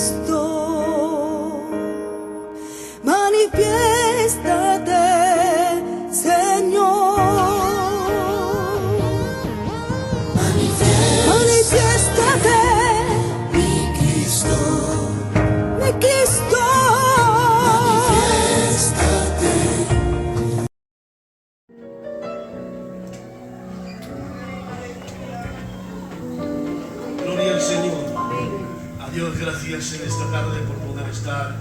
Cristo, manifiéstate, Señor. Manifiéstate, mi Cristo, mi Cristo. Gloria al Señor. A Dios gracias en esta tarde por poder estar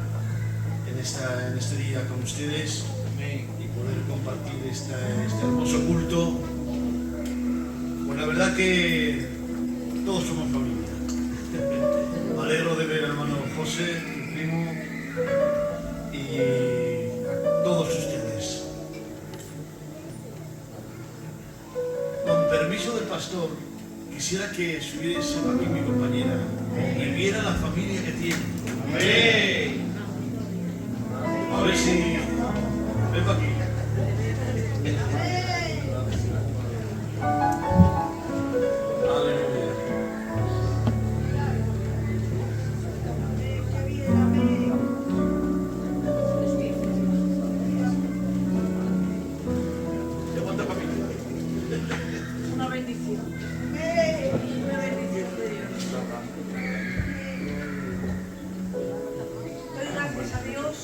en este día con ustedes y poder compartir este hermoso culto. Pues la verdad que todos somos familia. Me alegro de ver al hermano José, mi primo, y todos ustedes. Con permiso del pastor, quisiera que subiese aquí mi compañera y viera la familia que tiene. ¡Amén! A ver si... Ven para aquí. Aleluya. ¿De cuánta familia? Una bendición. Una bendición de Dios. Doy gracias a Dios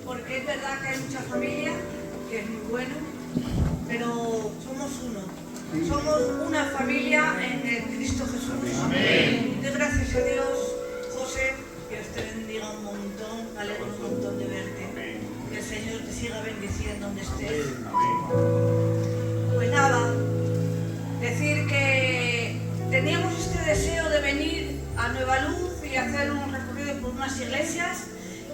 porque es verdad que hay mucha familia, que es muy bueno, pero somos uno. Somos una familia en el Cristo Jesús. Amén. Doy gracias a Dios, José, que Dios te bendiga un montón, me alegro un montón de verte. Que el Señor te siga bendiciendo donde estés. Pues nada, decir que teníamos este deseo de venir a Nueva Luz y hacer un recorrido por unas iglesias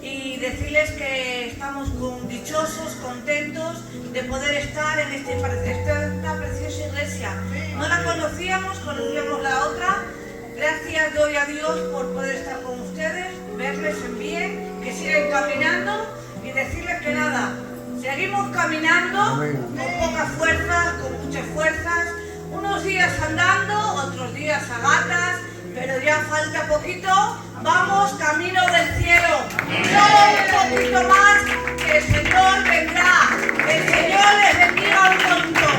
y decirles que estamos dichosos, contentos de poder estar en esta preciosa iglesia. No la conocíamos la otra. Gracias doy a Dios por poder estar con ustedes, verles en bien, que sigan caminando y decirles que nada, seguimos caminando con pocas fuerzas, con muchas fuerzas, unos días andando, otros días a gatas, pero ya falta poquito, vamos camino del cielo. Solo un poquito más que el Señor vendrá. Que el Señor les bendiga un montón.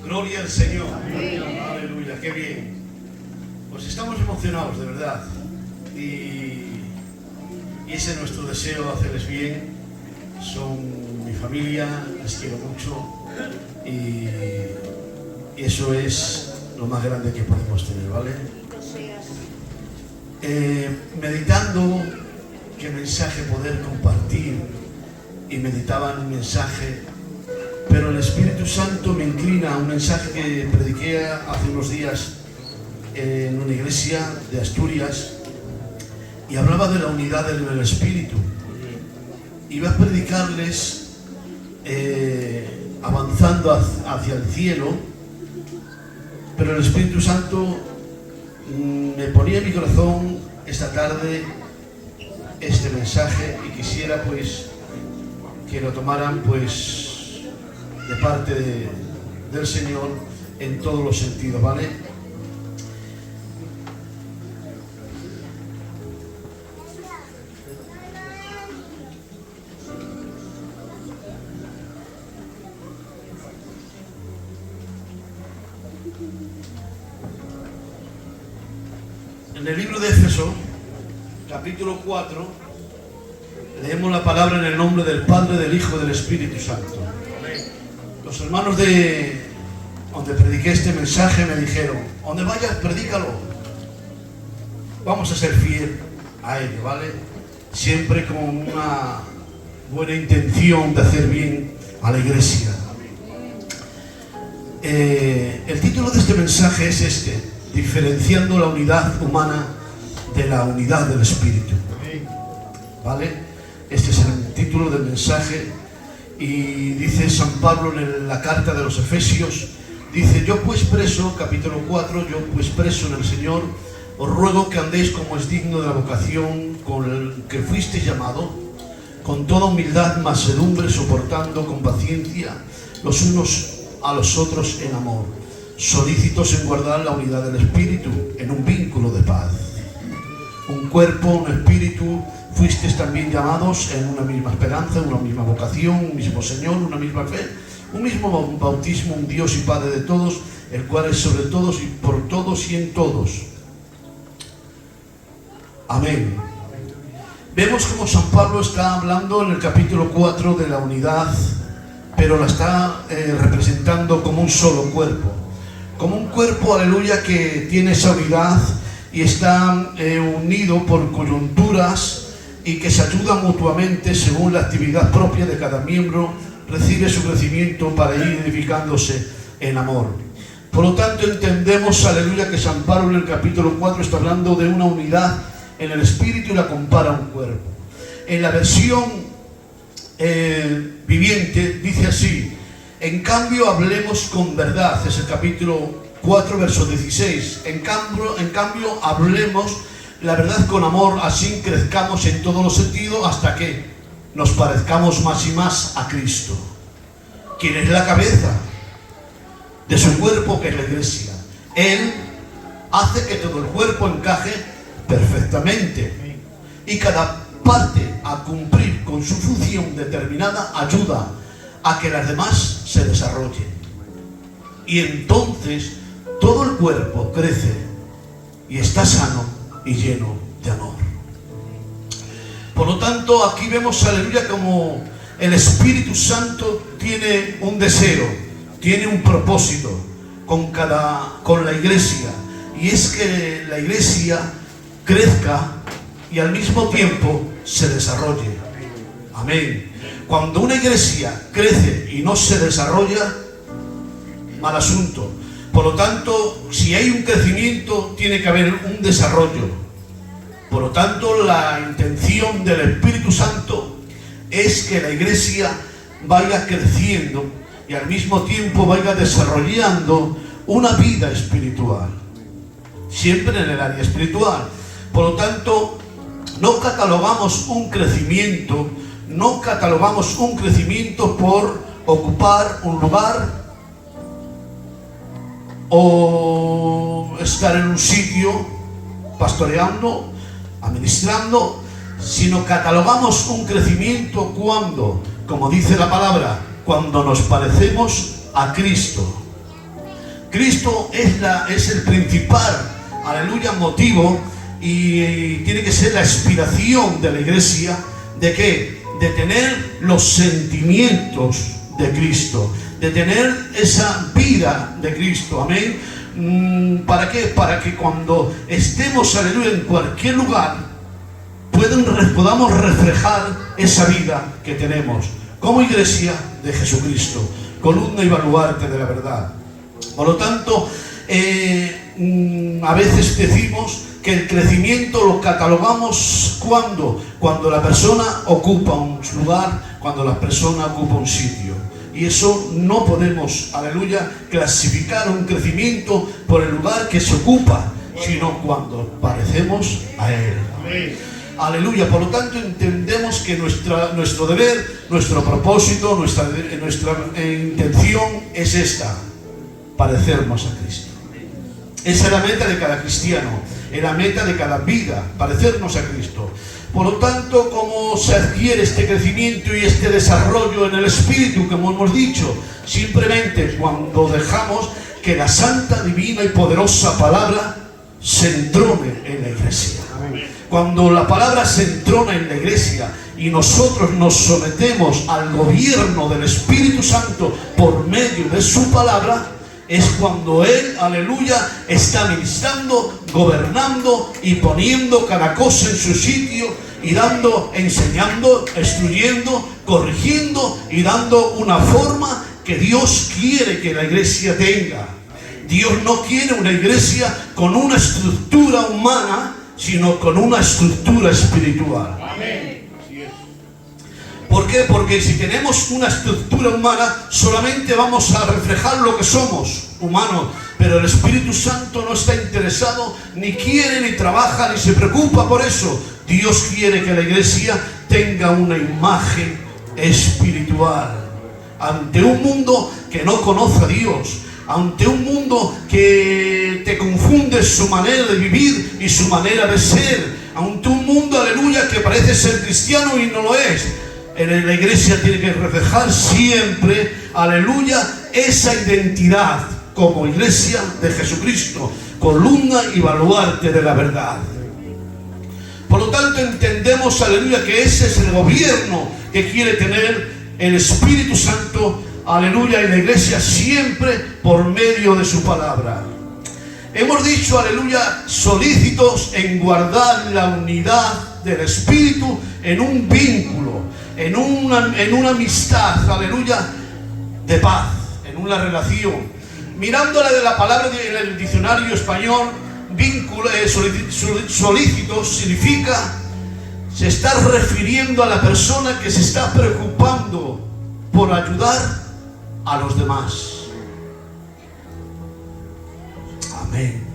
Gloria al Señor. Aleluya, qué bien. Pues estamos emocionados, de verdad. Y ese es nuestro deseo, hacerles bien. Son mi familia, les quiero mucho. Y eso es lo más grande que podemos tener, ¿vale? Meditando qué mensaje poder compartir, y meditaba en un mensaje, pero el Espíritu Santo me inclina a un mensaje que prediqué hace unos días en una iglesia de Asturias, y hablaba de la unidad del Espíritu. Iba a predicarles avanzando hacia el cielo, pero el Espíritu Santo me ponía en mi corazón esta tarde este mensaje, y quisiera pues que lo tomaran pues de parte del Señor en todos los sentidos, ¿vale? En el libro de Éfeso, capítulo 4, leemos la palabra en el nombre del Padre, del Hijo y del Espíritu Santo. Los hermanos de donde prediqué este mensaje me dijeron: donde vayas, predícalo. Vamos a ser fiel a ello, ¿vale? Siempre con una buena intención de hacer bien a la iglesia. El título de este mensaje es este: diferenciando la unidad humana de la unidad del Espíritu. ¿Vale? Este es el título del mensaje, y dice San Pablo en la carta de los Efesios, dice: yo pues preso, capítulo 4, yo pues preso en el Señor, os ruego que andéis como es digno de la vocación con el que fuisteis llamado, con toda humildad, mansedumbre, soportando con paciencia los unos a los otros en amor, solícitos en guardar la unidad del Espíritu en un vínculo de paz. Un cuerpo, un espíritu, fuisteis también llamados en una misma esperanza, una misma vocación, un mismo Señor, una misma fe, un mismo bautismo, un Dios y Padre de todos, el cual es sobre todos y por todos y en todos. Amén. Vemos como San Pablo está hablando en el capítulo 4 de la unidad, pero la está representando como un solo cuerpo. Como un cuerpo, aleluya, que tiene esa unidad y está unido por coyunturas y que se ayuda mutuamente según la actividad propia de cada miembro, recibe su crecimiento para ir edificándose en amor. Por lo tanto, entendemos, aleluya, que San Pablo en el capítulo 4 está hablando de una unidad en el espíritu y la compara a un cuerpo. En la versión viviente dice así: en cambio hablemos con verdad, es el capítulo 4, verso 16. En cambio hablemos la verdad con amor, así crezcamos en todos los sentidos hasta que nos parezcamos más y más a Cristo, quien es la cabeza de su cuerpo, que es la iglesia. Él hace que todo el cuerpo encaje perfectamente y cada parte a cumplir con su función determinada ayuda a que las demás se desarrollen, y entonces todo el cuerpo crece y está sano y lleno de amor. Por lo tanto, aquí vemos, aleluya, como el Espíritu Santo tiene un deseo, tiene un propósito con la iglesia, y es que la iglesia crezca y al mismo tiempo se desarrolle. Amén. Cuando una iglesia crece y no se desarrolla, mal asunto. Por lo tanto, si hay un crecimiento, tiene que haber un desarrollo. Por lo tanto, la intención del Espíritu Santo es que la iglesia vaya creciendo y al mismo tiempo vaya desarrollando una vida espiritual, siempre en el área espiritual. Por lo tanto, no catalogamos un crecimiento por ocupar un lugar o estar en un sitio pastoreando, administrando, sino catalogamos un crecimiento cuando, como dice la palabra, cuando nos parecemos a Cristo. Cristo es el principal, aleluya, motivo, y tiene que ser la inspiración de la iglesia. ¿De qué? De tener los sentimientos de Cristo, de tener esa vida de Cristo. Amén. ¿Para qué? Para que cuando estemos, aleluya, en cualquier lugar, podamos reflejar esa vida que tenemos como iglesia de Jesucristo, columna y baluarte de la verdad. Por lo tanto, a veces decimos que el crecimiento lo catalogamos cuando la persona ocupa un lugar, cuando la persona ocupa un sitio. Y eso no podemos, aleluya, clasificar un crecimiento por el lugar que se ocupa, sino cuando parecemos a Él. Amén. Aleluya. Por lo tanto, entendemos que nuestro deber, nuestro propósito, nuestra intención es esta: parecernos a Cristo. Esa es la meta de cada cristiano, es la meta de cada vida, parecernos a Cristo. Por lo tanto, ¿cómo se adquiere este crecimiento y este desarrollo en el Espíritu, como hemos dicho? Simplemente cuando dejamos que la santa, divina y poderosa palabra se entrone en la iglesia. Cuando la palabra se entrona en la iglesia y nosotros nos sometemos al gobierno del Espíritu Santo por medio de su palabra, es cuando Él, aleluya, está ministrando, gobernando y poniendo cada cosa en su sitio y dando, enseñando, instruyendo, corrigiendo y dando una forma que Dios quiere que la iglesia tenga. Dios no quiere una iglesia con una estructura humana, sino con una estructura espiritual. Amén. ¿Por qué? Porque si tenemos una estructura humana, solamente vamos a reflejar lo que somos, humanos. Pero el Espíritu Santo no está interesado, ni quiere, ni trabaja, ni se preocupa por eso. Dios quiere que la iglesia tenga una imagen espiritual ante un mundo que no conoce a Dios, ante un mundo que te confunde su manera de vivir y su manera de ser, ante un mundo, aleluya, que parece ser cristiano y no lo es. La iglesia tiene que reflejar siempre, aleluya, esa identidad como iglesia de Jesucristo, columna y baluarte de la verdad. Por lo tanto, entendemos, aleluya, que ese es el gobierno que quiere tener el Espíritu Santo, aleluya, en la iglesia siempre por medio de su palabra. Hemos dicho, aleluya, solícitos en guardar la unidad del Espíritu en un vínculo, en una amistad, aleluya, de paz, en una relación. Mirándola de la palabra en el diccionario español, vínculo, solícitos significa, se está refiriendo a la persona que se está preocupando por ayudar a los demás. Amén.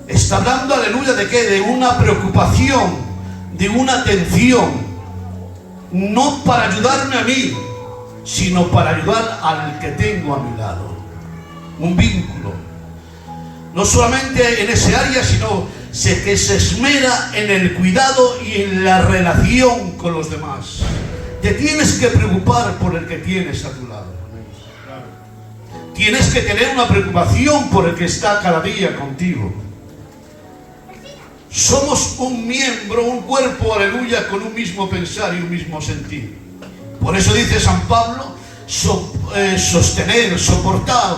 Está hablando, aleluya, ¿de qué? De una preocupación, de una atención, no para ayudarme a mí, sino para ayudar al que tengo a mi lado. Un vínculo. No solamente en ese área, sino que se esmera en el cuidado y en la relación con los demás. Te tienes que preocupar por el que tienes a tu lado. Tienes que tener una preocupación por el que está cada día contigo. Somos un miembro, un cuerpo, aleluya, con un mismo pensar y un mismo sentir. Por eso dice San Pablo, sostener, soportar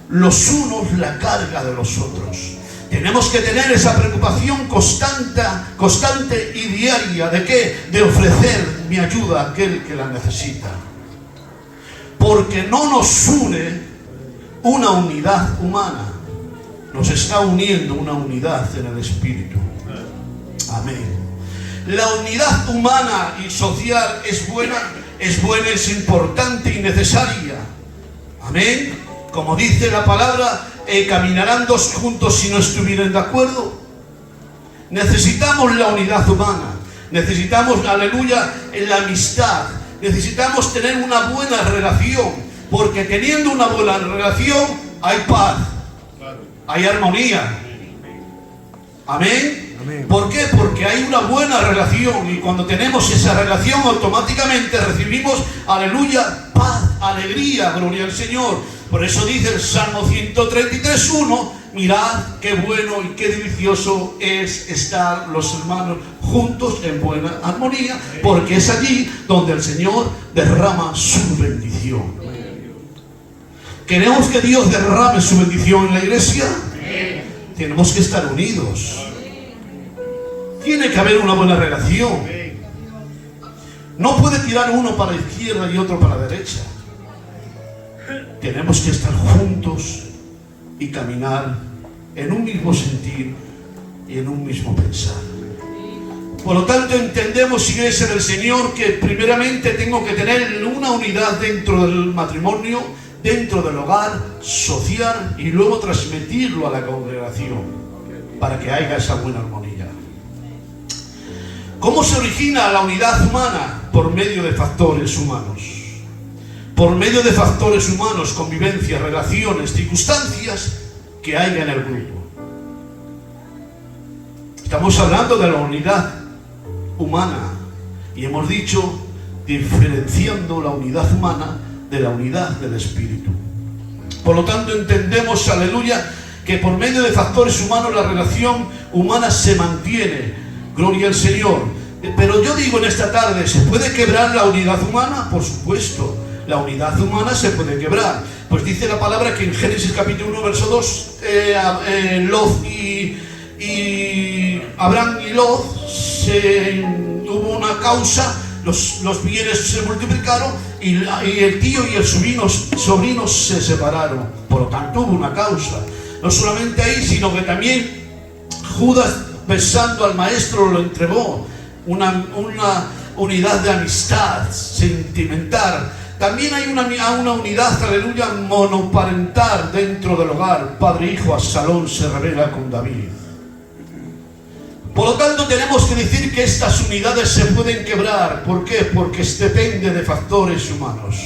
los unos la carga de los otros. Tenemos que tener esa preocupación constante y diaria. ¿De qué? De ofrecer mi ayuda a aquel que la necesita. Porque no nos une una unidad humana, nos está uniendo una unidad en el Espíritu. Amén. La unidad humana y social es buena, es importante y necesaria. Amén. Como dice la palabra, caminarán dos juntos si no estuvieran de acuerdo. Necesitamos la unidad humana, necesitamos, aleluya, la amistad, necesitamos tener una buena relación, porque teniendo una buena relación hay paz, hay armonía. Amén. ¿Por qué? Porque hay una buena relación, y cuando tenemos esa relación automáticamente recibimos, aleluya, paz, alegría, gloria al Señor. Por eso dice el Salmo 133:1, mirad qué bueno y qué delicioso es estar los hermanos juntos en buena armonía, porque es allí donde el Señor derrama su bendición. ¿Queremos que Dios derrame su bendición en la iglesia? Tenemos que estar unidos. Tiene que haber una buena relación. No puede tirar uno para la izquierda y otro para la derecha. Tenemos que estar juntos y caminar en un mismo sentir y en un mismo pensar. Por lo tanto, entendemos, iglesia del Señor, que primeramente tengo que tener una unidad dentro del matrimonio, dentro del hogar social, y luego transmitirlo a la congregación para que haya esa buena armonía. ¿Cómo se origina la unidad humana? Por medio de factores humanos. Por medio de factores humanos, convivencia, relaciones, circunstancias que haya en el grupo. Estamos hablando de la unidad humana y hemos dicho, diferenciando la unidad humana de la unidad del Espíritu. Por lo tanto, entendemos, aleluya, que por medio de factores humanos la relación humana se mantiene. Gloria al Señor. Pero yo digo en esta tarde, ¿se puede quebrar la unidad humana? Por supuesto, la unidad humana se puede quebrar. Pues dice la palabra que en Génesis capítulo 1, verso 2, Lot y Abraham y Lot, hubo una causa, los bienes se multiplicaron y el tío y el sobrino se separaron. Por lo tanto, hubo una causa. No solamente ahí, sino que también Judas, besando al maestro, lo entregó. Una unidad de amistad sentimental. También hay una unidad, aleluya, monoparental dentro del hogar. Padre e hijo, Absalón se revela con David. Por lo tanto, tenemos que decir que estas unidades se pueden quebrar. ¿Por qué? Porque depende de factores humanos,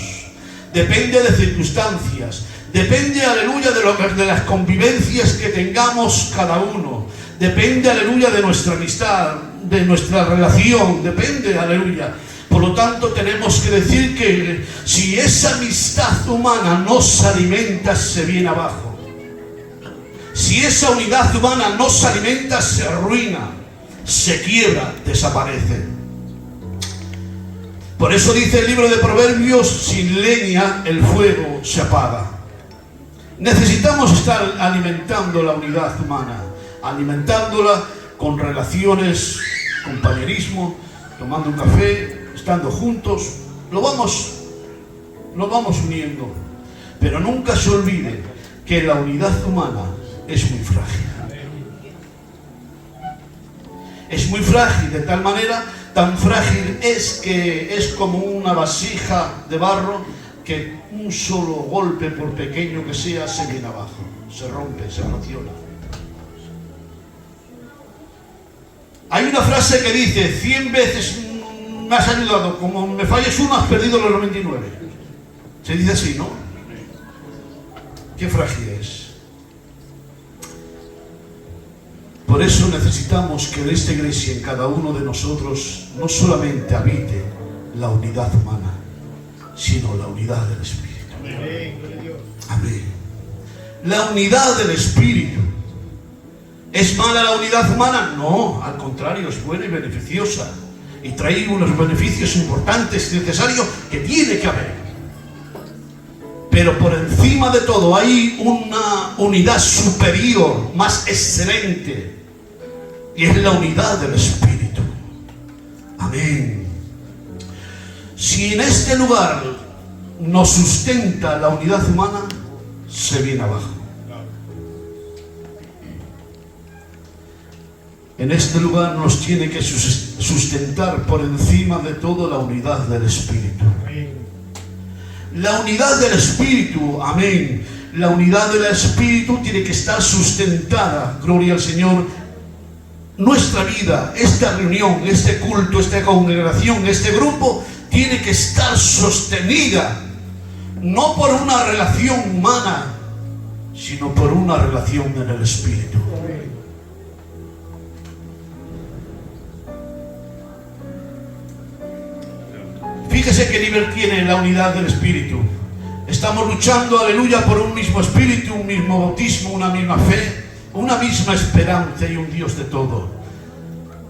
depende de circunstancias, depende, aleluya, de las convivencias que tengamos cada uno, depende, aleluya, de nuestra amistad, de nuestra relación, depende, aleluya. Por lo tanto, tenemos que decir que si esa amistad humana no se alimenta, se viene abajo. Si esa unidad humana no se alimenta, se arruina, se quiebra, desaparece. Por eso dice el libro de Proverbios: sin leña el fuego se apaga. Necesitamos estar alimentando la unidad humana, alimentándola con relaciones, compañerismo, tomando un café, estando juntos, lo vamos uniendo. Pero nunca se olvide que la unidad humana es muy frágil. Es muy frágil, de tal manera, tan frágil es que es como una vasija de barro que un solo golpe, por pequeño que sea, se viene abajo, se rompe, se fracciona. Hay una frase que dice: 100 veces me has ayudado, como me falles uno, has perdido los 99. Se dice así, ¿no? Qué frágil es. Por eso necesitamos que en esta iglesia, en cada uno de nosotros, no solamente habite la unidad humana, sino la unidad del Espíritu. Amén. La unidad del Espíritu. ¿Es mala la unidad humana? No, al contrario, es buena y beneficiosa. Y trae unos beneficios importantes y necesarios que tiene que haber. Pero por encima de todo hay una unidad superior, más excelente. Y es la unidad del Espíritu. Amén. Si en este lugar nos sustenta la unidad humana, se viene abajo. En este lugar nos tiene que sustentar por encima de todo la unidad del Espíritu. La unidad del Espíritu, amén. La unidad del Espíritu tiene que estar sustentada, gloria al Señor. Nuestra vida, esta reunión, este culto, esta congregación, este grupo, tiene que estar sostenida, no por una relación humana, sino por una relación en el Espíritu. Fíjese qué nivel tiene la unidad del Espíritu. Estamos luchando, aleluya, por un mismo Espíritu, un mismo bautismo, una misma fe, una misma esperanza y un Dios de todo.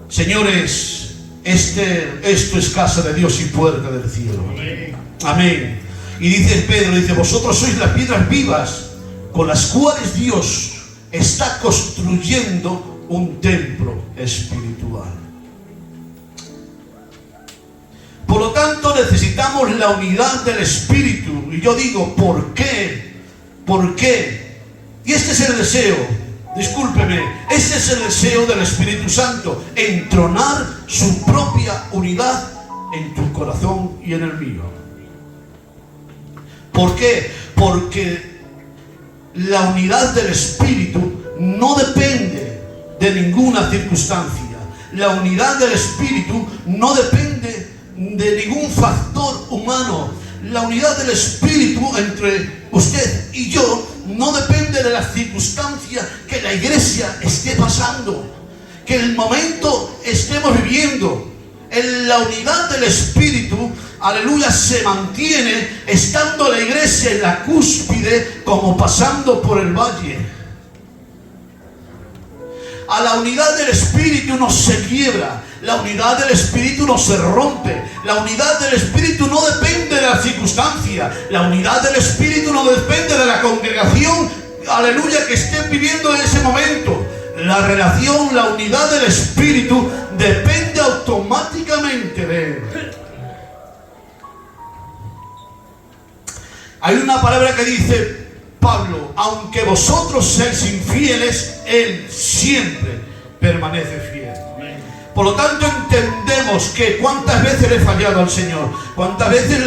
Señores, esto es casa de Dios y puerta del cielo. Amén. Y dice Pedro, dice: vosotros sois las piedras vivas con las cuales Dios está construyendo un templo espiritual. Por lo tanto, necesitamos la unidad del Espíritu. Y yo digo, ¿por qué? ¿Por qué? Y este es el deseo, discúlpeme, este es el deseo del Espíritu Santo: entronar su propia unidad en tu corazón y en el mío. ¿Por qué? Porque la unidad del Espíritu no depende de ninguna circunstancia. La unidad del Espíritu no depende de ningún factor humano. La unidad del Espíritu entre usted y yo no depende de las circunstancias que la iglesia esté pasando, que el momento estemos viviendo. En la unidad del Espíritu, aleluya, se mantiene estando la iglesia en la cúspide como pasando por el valle. A la unidad del Espíritu no se quiebra, la unidad del Espíritu no se rompe, la unidad del Espíritu no depende de la circunstancia, la unidad del Espíritu no depende de la congregación, aleluya, que estén viviendo en ese momento. La relación, la unidad del Espíritu depende automáticamente de Él. Hay una palabra que dice Pablo: aunque vosotros seáis infieles, Él siempre permanece fiel. Por lo tanto, entendemos que cuántas veces le he fallado al Señor, cuántas veces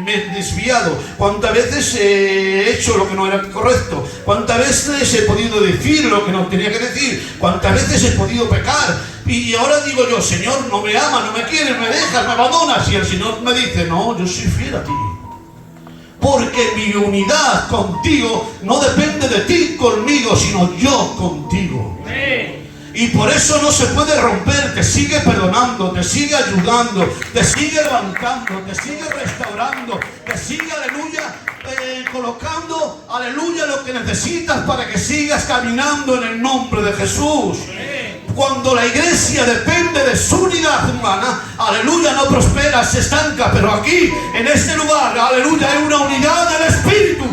me he desviado, cuántas veces he hecho lo que no era correcto, cuántas veces he podido decir lo que no tenía que decir, cuántas veces he podido pecar. Y ahora digo yo, Señor, no me amas, no me quieres, me dejas, me abandonas. Y el Señor me dice, no, yo soy fiel a ti. Porque mi unidad contigo no depende de ti conmigo, sino yo contigo. Y por eso no se puede romper, te sigue perdonando, te sigue ayudando, te sigue levantando, te sigue restaurando, te sigue, aleluya, colocando, aleluya, lo que necesitas para que sigas caminando en el nombre de Jesús. Cuando la iglesia depende de su unidad humana, aleluya, no prospera, se estanca. Pero aquí, en este lugar, aleluya, hay una unidad del Espíritu.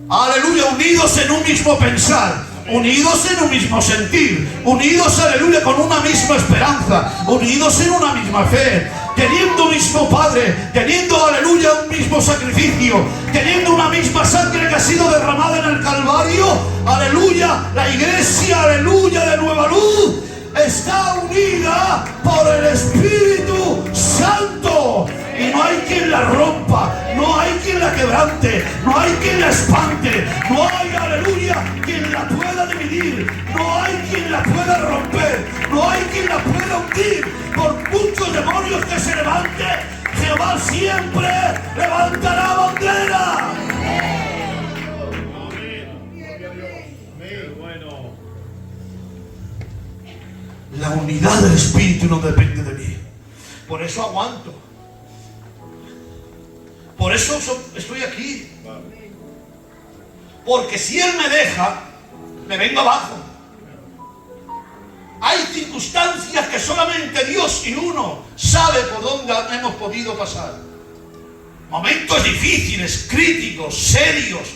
Aleluya, unidos en un mismo pensar, unidos en un mismo sentir, unidos, aleluya, con una misma esperanza, unidos en una misma fe, teniendo un mismo Padre, teniendo, aleluya, un mismo sacrificio, teniendo una misma sangre que ha sido derramada en el Calvario. Aleluya, la iglesia, aleluya, de Nueva Luz está unida por el Espíritu Santo. Y no hay quien la rompa, no hay quien la quebrante, no hay quien la espante, no hay, aleluya, quien la pueda dividir, no hay quien la pueda romper, no hay quien la pueda hundir. Por muchos demonios que se levante, Jehová siempre levantará bandera. La unidad del Espíritu no depende de mí. Por eso aguanto. Por eso estoy aquí. Porque si Él me deja, me vengo abajo. Hay circunstancias que solamente Dios y uno sabe por dónde hemos podido pasar. Momentos difíciles, críticos, serios.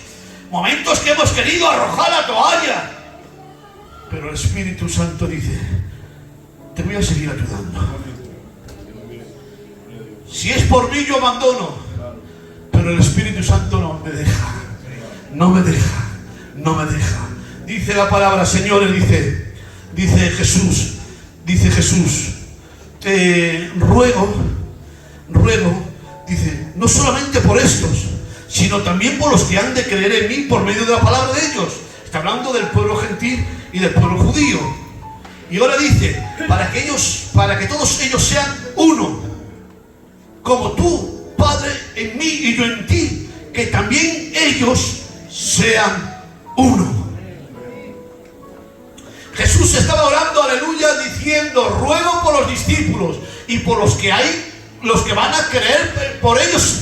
Momentos que hemos querido arrojar la toalla. Pero el Espíritu Santo dice, te voy a seguir ayudando. Si es por mí, yo abandono. Pero el Espíritu Santo no me deja. No me deja. No me deja. Dice la palabra, señores, dice Jesús, ruego, dice, no solamente por estos, sino también por los que han de creer en mí por medio de la palabra de ellos. Está hablando del pueblo gentil y del pueblo judío. Y ahora dice, para que todos ellos sean uno, como tú, Padre, en mí y yo en ti, que también ellos sean uno. Jesús estaba orando, aleluya, diciendo, ruego por los discípulos y por los que van a creer por ellos,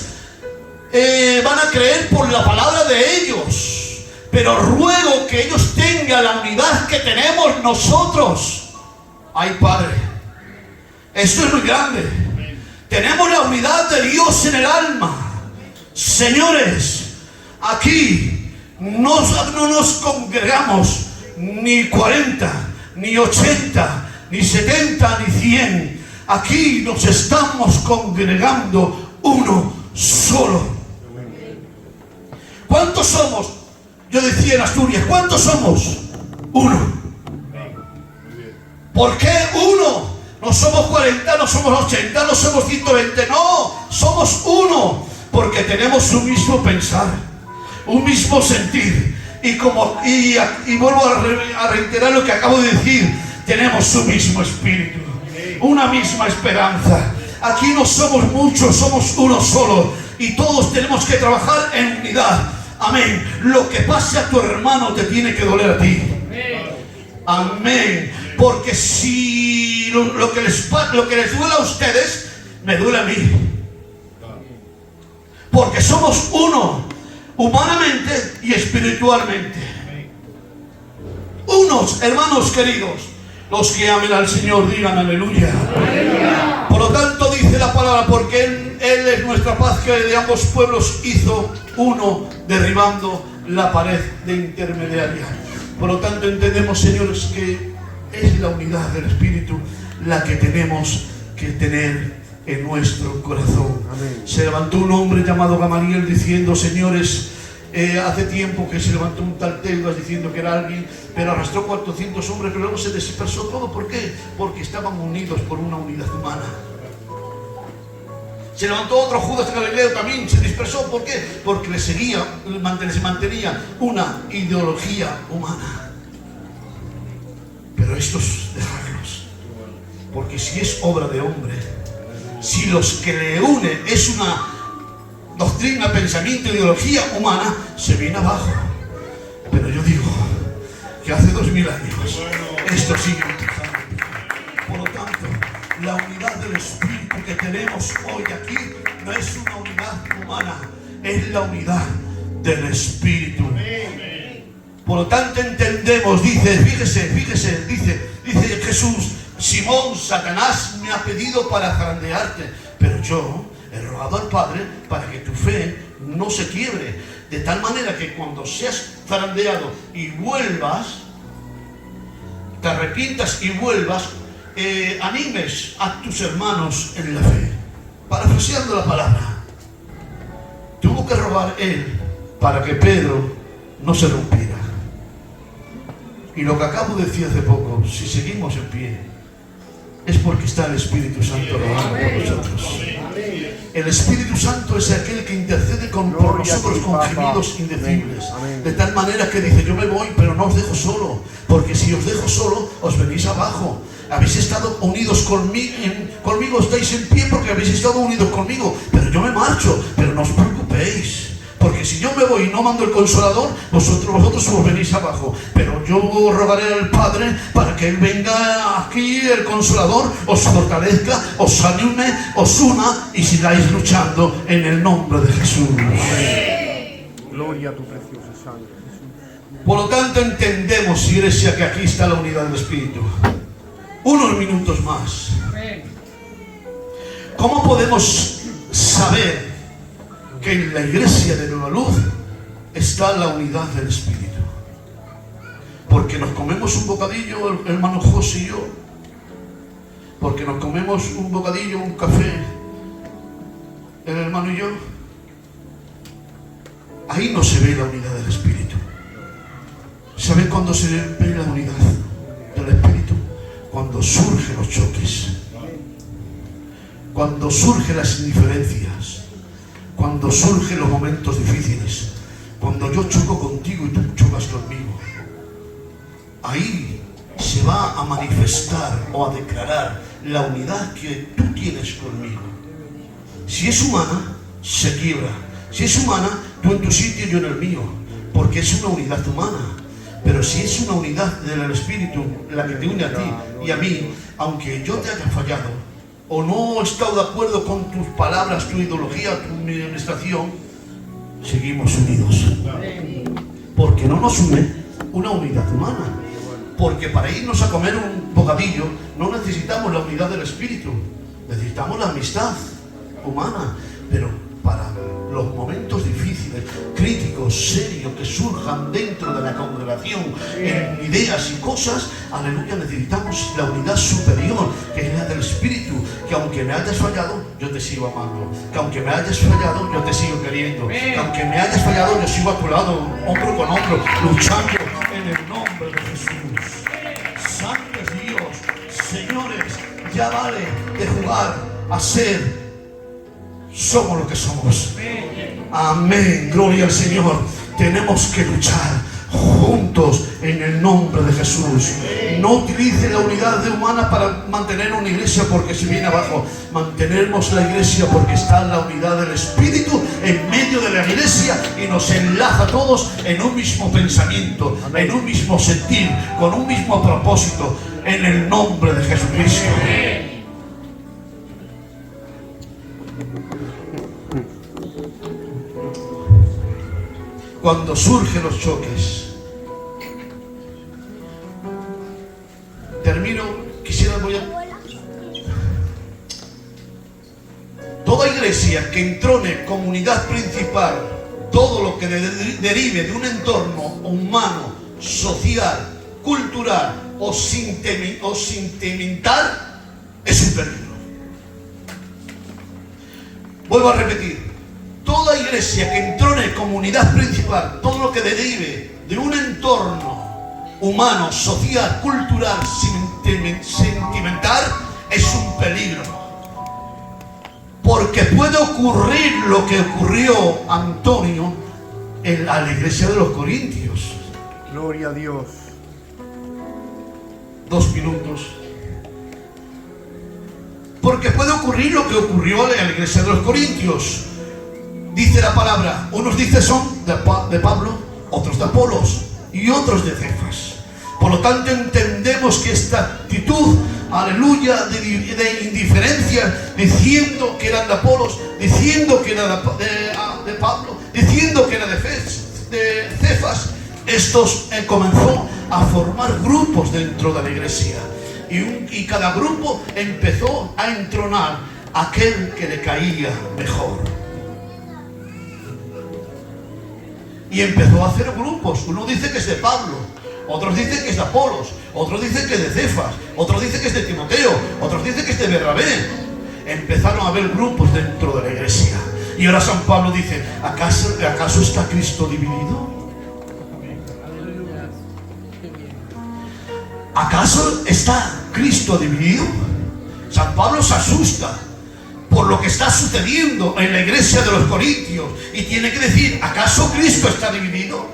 van a creer por la palabra de ellos. Pero ruego que ellos tengan la unidad que tenemos nosotros. Ay, Padre, esto es muy grande. Tenemos la unidad de Dios en el alma. Señores, aquí no nos congregamos ni 40, ni 80, ni 70, ni 100. Aquí nos estamos congregando uno solo. ¿Cuántos somos? Yo decía en Asturias, ¿cuántos somos? Uno. ¿Por qué uno? No somos 40, no somos 80, no somos 120, no, somos uno, porque tenemos un mismo pensar, un mismo sentir, y vuelvo a reiterar lo que acabo de decir, tenemos un mismo espíritu, una misma esperanza. Aquí no somos muchos, somos uno solo, y todos tenemos que trabajar en unidad. Amén. Lo que pase a tu hermano te tiene que doler a ti. Amén. Porque si lo que les duele a ustedes, me duele a mí. Porque somos uno, humanamente y espiritualmente. Unos, hermanos queridos, los que amen al Señor, digan aleluya. Aleluya. Por lo tanto, dice la palabra, porque Él es nuestra paz, que de ambos pueblos hizo uno, derribando la pared de intermediaria. Por lo tanto, entendemos, señores, que es la unidad del Espíritu la que tenemos que tener en nuestro corazón. Amén. Se levantó un hombre llamado Gamaliel diciendo, señores, hace tiempo que se levantó un tal Teudas diciendo que era alguien, pero arrastró 400 hombres, pero luego se dispersó todo. ¿Por qué? Porque estaban unidos por una unidad humana. Se levantó otro Judas de Galileo, también se dispersó. ¿Por qué? Porque le seguía, se mantenía una ideología humana. Pero estos, dejarlos. Porque si es obra de hombre, si los que le unen es una doctrina, pensamiento, ideología humana, se viene abajo. Pero yo digo que hace 2000 años esto sigue empezando. Por lo tanto, la unidad del Espíritu que tenemos hoy aquí no es una unidad humana, es la unidad del Espíritu. Por lo tanto entendemos, dice, fíjese, dice Jesús: Simón, Satanás me ha pedido para zarandearte, pero yo he rogado al Padre para que tu fe no se quiebre, de tal manera que cuando seas zarandeado y vuelvas, te arrepientas y vuelvas, animes a tus hermanos en la fe. Parafraseando la palabra, tuvo que rogar él para que Pedro no se rompiera. Y lo que acabo de decir hace poco, si seguimos en pie, es porque está el Espíritu Santo rogando por nosotros. El Espíritu Santo es aquel que intercede por nosotros con gemidos indecibles. De tal manera que dice: yo me voy, pero no os dejo solo, porque si os dejo solo, os venís abajo. Habéis estado unidos conmigo, estáis en pie porque habéis estado unidos conmigo, pero yo me marcho, pero no os preocupéis. Porque si yo me voy y no mando el Consolador, vosotros os venís abajo. Pero yo rogaré al Padre para que Él venga aquí, el Consolador, os fortalezca, os anime, os una y sigáis luchando en el nombre de Jesús. Gloria a tu preciosa sangre, Jesús. Por lo tanto entendemos, iglesia, que aquí está la unidad del Espíritu. Unos minutos más. ¿Cómo podemos saber que en la iglesia de Nueva Luz está la unidad del Espíritu? Porque nos comemos un bocadillo, el hermano José y yo. Porque nos comemos un bocadillo, un café, el hermano y yo. Ahí no se ve la unidad del Espíritu. ¿Saben cuándo se ve la unidad del Espíritu? Cuando surgen los choques, cuando surgen las indiferencias, cuando surgen los momentos difíciles, cuando yo choco contigo y tú chocas conmigo. Ahí se va a manifestar o a declarar la unidad que tú tienes conmigo. Si es humana, se quiebra. Si es humana, tú en tu sitio y yo en el mío, porque es una unidad humana. Pero si es una unidad del Espíritu la que te une a ti y a mí, aunque yo te haya fallado o no he estado de acuerdo con tus palabras, tu ideología, tu administración, seguimos unidos. Porque no nos une una unidad humana. Porque para irnos a comer un bocadillo no necesitamos la unidad del Espíritu, necesitamos la amistad humana. Pero para los momentos difíciles, críticos, serios, que surjan dentro de la congregación, en ideas y cosas, aleluya, necesitamos la unidad superior, que es la del Espíritu, que aunque me hayas fallado, yo te sigo amando, que aunque me hayas fallado, yo te sigo queriendo, que aunque me hayas fallado, yo sigo a tu lado, hombro con hombro, luchando en el nombre de Jesús. Santo es Dios. Señores, ya vale de jugar a ser. Somos lo que somos. Amén. Gloria al Señor. Tenemos que luchar juntos en el nombre de Jesús. No utilicen la unidad de humana para mantener una iglesia porque se viene abajo. Mantenemos la iglesia porque está la unidad del Espíritu en medio de la iglesia y nos enlaza a todos en un mismo pensamiento, en un mismo sentir, con un mismo propósito, en el nombre de Jesucristo. Cuando surgen los choques, termino, toda iglesia que entrone comunidad principal, todo lo que derive de un entorno humano, social, cultural o sentimental, es un peligro. Vuelvo a repetir. Toda iglesia que entrone comunidad principal, todo lo que derive de un entorno humano, social, cultural, sentimental, es un peligro. Porque puede ocurrir lo que ocurrió a Antonio en la iglesia de los Corintios. Gloria a Dios. 2 minutos. Porque puede ocurrir lo que ocurrió en la iglesia de los Corintios. Dice la palabra, unos dicen son de Pablo, otros de Apolos y otros de Cefas. Por lo tanto entendemos que esta actitud, aleluya, de indiferencia, diciendo que eran de Apolos, diciendo que era de Pablo, diciendo que era de Cefas, estos comenzó a formar grupos dentro de la iglesia. Y cada grupo empezó a entronar a aquel que le caía mejor. Y empezó a hacer grupos. Uno dice que es de Pablo, otros dicen que es de Apolos, otros dicen que es de Cefas, otros dicen que es de Timoteo, otros dicen que es de Bernabé. Empezaron a haber grupos dentro de la iglesia. Y ahora San Pablo dice, ¿acaso está Cristo dividido? ¿Acaso está Cristo dividido? San Pablo se asusta por lo que está sucediendo en la iglesia de los Corintios y tiene que decir, ¿acaso Cristo está dividido?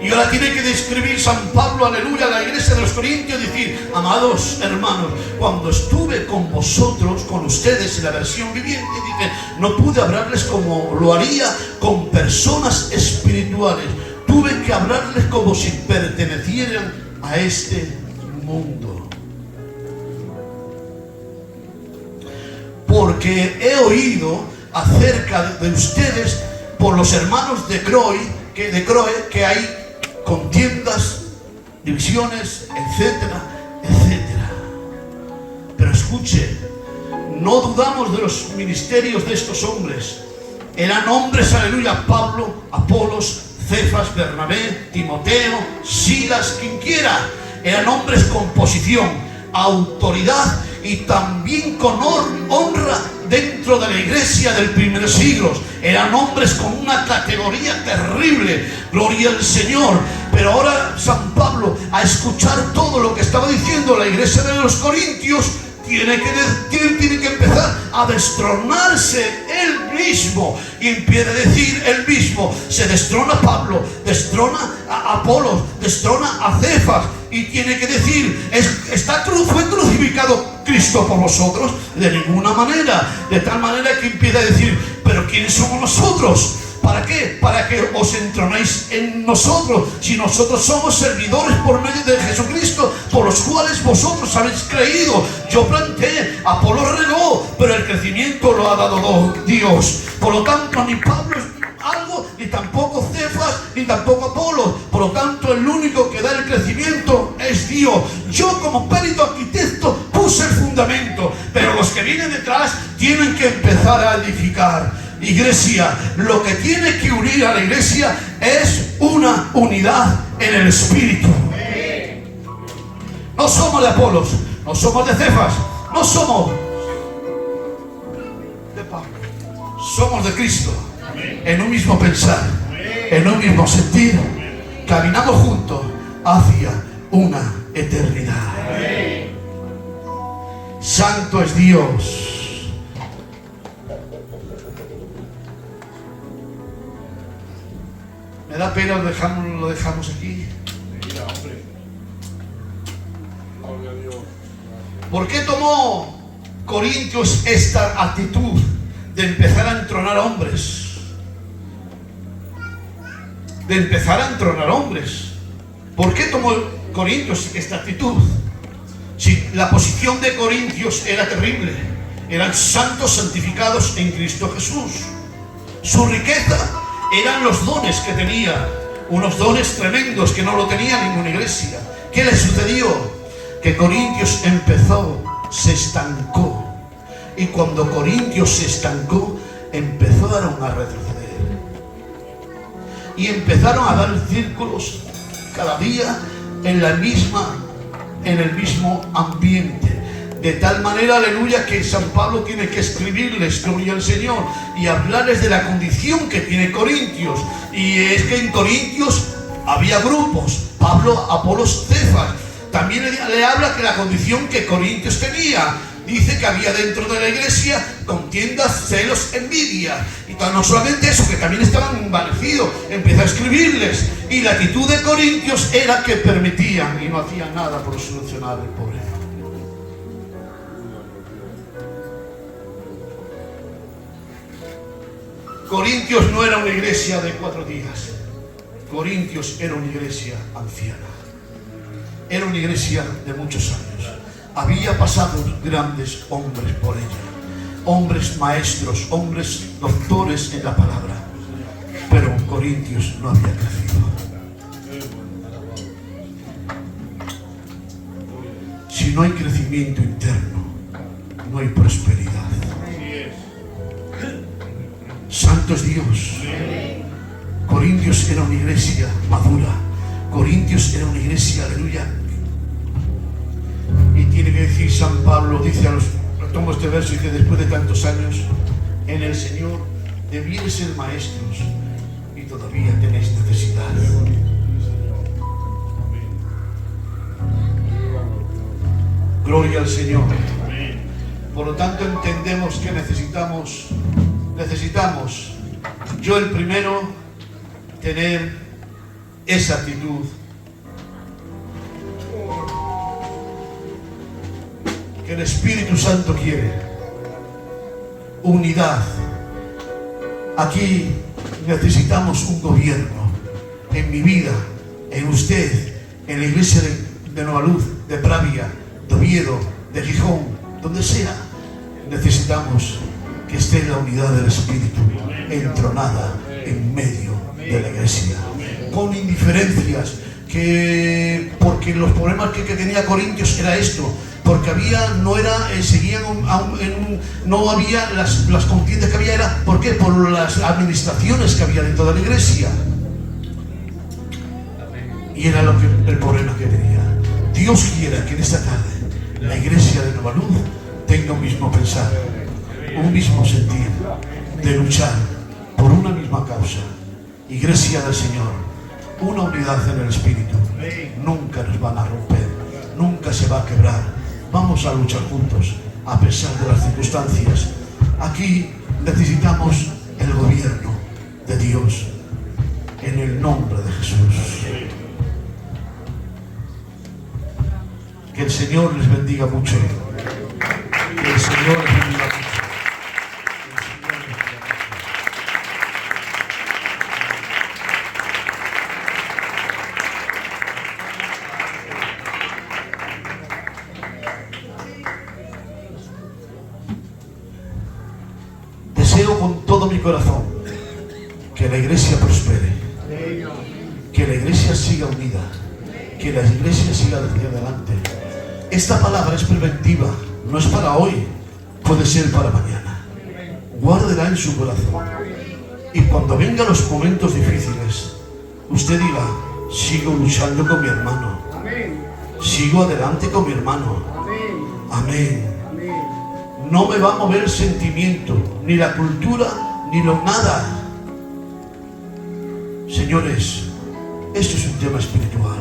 Y ahora tiene que describir San Pablo, aleluya, a la iglesia de los Corintios y decir, amados hermanos, cuando estuve con vosotros, con ustedes en la versión viviente, dice, no pude hablarles como lo haría con personas espirituales. Tuve que hablarles como si pertenecieran a este mundo. Porque he oído acerca de ustedes por los hermanos de Croe que hay contiendas, divisiones, etcétera, etcétera. Pero escuche, no dudamos de los ministerios de estos hombres. Eran hombres, aleluya, Pablo, Apolos, Cefas, Bernabé, Timoteo, Silas, quien quiera. Eran hombres con posición, autoridad y también con honra dentro de la iglesia del primer siglo. Eran hombres con una categoría terrible, gloria al Señor. Pero ahora San Pablo, a escuchar todo lo que estaba diciendo la iglesia de los Corintios, tiene que empezar a destronarse él mismo. Y empieza a decir él mismo, se destrona a Pablo, destrona a Apolos, destrona a Cefas. Y tiene que decir, ¿fue crucificado Cristo por vosotros? De ninguna manera. De tal manera que empieza a decir, ¿pero quiénes somos nosotros? ¿Para qué? Para que os entronéis en nosotros, si nosotros somos servidores por medio de Jesucristo, por los cuales vosotros habéis creído. Yo planté, Apolo regó, pero el crecimiento lo ha dado Dios. Por lo tanto, ni Pablo es algo, ni tampoco Cefas, ni tampoco Apolo. Por lo tanto, el único que da el crecimiento es Dios. Yo, como perito arquitecto, puse el fundamento, pero los que vienen detrás tienen que empezar a edificar. Iglesia, lo que tiene que unir a la iglesia es una unidad en el espíritu. No somos de Apolos, no somos de Cefas, no somos de Pablo, somos de Cristo. En un mismo pensar, en un mismo sentir, caminamos juntos hacia una eternidad. Santo es Dios. Me da pena, lo dejamos aquí. Mira, hombre. Gloria a Dios. ¿Por qué tomó Corintios esta actitud de empezar a entronar hombres? De empezar a entronar hombres. ¿Por qué tomó Corintios esta actitud? Si la posición de Corintios era terrible, eran santos santificados en Cristo Jesús. Su riqueza eran los dones que tenía, unos dones tremendos que no lo tenía ninguna iglesia. ¿Qué le sucedió? Que Corintios se estancó. Y cuando Corintios se estancó, empezaron a retroceder. Y empezaron a dar círculos cada día en el mismo ambiente. De tal manera, aleluya, que San Pablo tiene que escribirles, gloria al Señor, y hablarles de la condición que tiene Corintios. Y es que en Corintios había grupos, Pablo, Apolos, Cefas. También le habla que la condición que Corintios tenía. dice que había dentro de la iglesia contiendas, celos, envidia. Y no solamente eso, que también estaban envanecidos. Empezó a escribirles. Y la actitud de Corintios era que permitían y no hacían nada por solucionar el problema. Corintios no era una iglesia de 4 días. Corintios era una iglesia anciana. Era una iglesia de muchos años. Había pasado grandes hombres por ella. Hombres maestros, hombres doctores en la palabra. Pero Corintios no había crecido. Si no hay crecimiento interno, no hay prosperidad. Santo es Dios. Corintios era una iglesia madura. Corintios era una iglesia, aleluya. Y tiene que decir San Pablo, dice a los, tomo este verso y dice, después de tantos años en el Señor debierais ser maestros y todavía tenéis necesidad. Gloria al Señor. Por lo tanto entendemos que necesitamos, yo el primero, tener esa actitud que el Espíritu Santo quiere. Unidad. Aquí necesitamos un gobierno en mi vida, en usted, en la iglesia de Nueva Luz, de Pravia, de Oviedo, de Gijón, donde sea. Necesitamos que esté la unidad del Espíritu entronada en medio de la iglesia, con indiferencias, porque los problemas que tenía Corintios era esto, porque no había las contiendas que había, era ¿por qué? Por las administraciones que había dentro de la iglesia, y era el problema que tenía. Dios quiera que en esta tarde la iglesia de Nueva Luz tenga un mismo pensar, un mismo sentir, de luchar por una misma causa. Iglesia del Señor, una unidad en el Espíritu. Nunca nos van a romper, nunca se va a quebrar. Vamos a luchar juntos, a pesar de las circunstancias. Aquí necesitamos el gobierno de Dios, en el nombre de Jesús. Que el Señor les bendiga mucho. Que el Señor les bendiga mucho. Deseo con todo mi corazón que la iglesia prospere, que la iglesia siga unida, que la iglesia siga hacia adelante. Esta palabra es preventiva, no es para hoy, puede ser para mañana. Guárdela en su corazón. Y cuando vengan los momentos difíciles, usted diga, sigo luchando con mi hermano. Sigo adelante con mi hermano. Amén. No me va a mover el sentimiento, ni la cultura, ni nada. Señores, esto es un tema espiritual.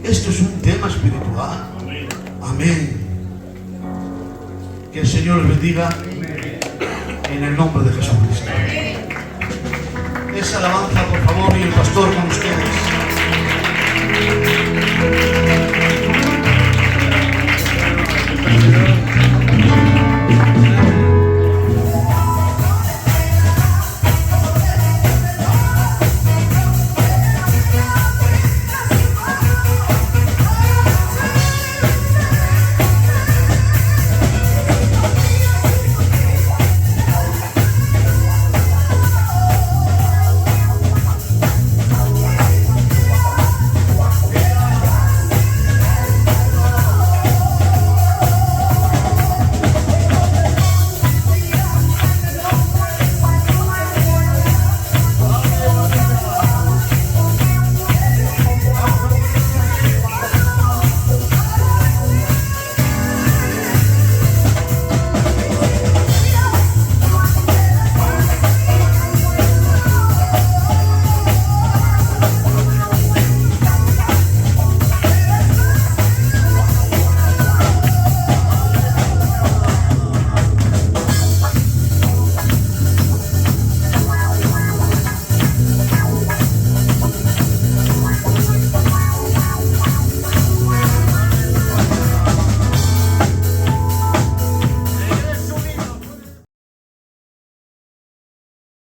Esto es un tema espiritual. Amén. Que el Señor les bendiga en el nombre de Jesucristo. Esa alabanza, por favor, y el pastor con ustedes.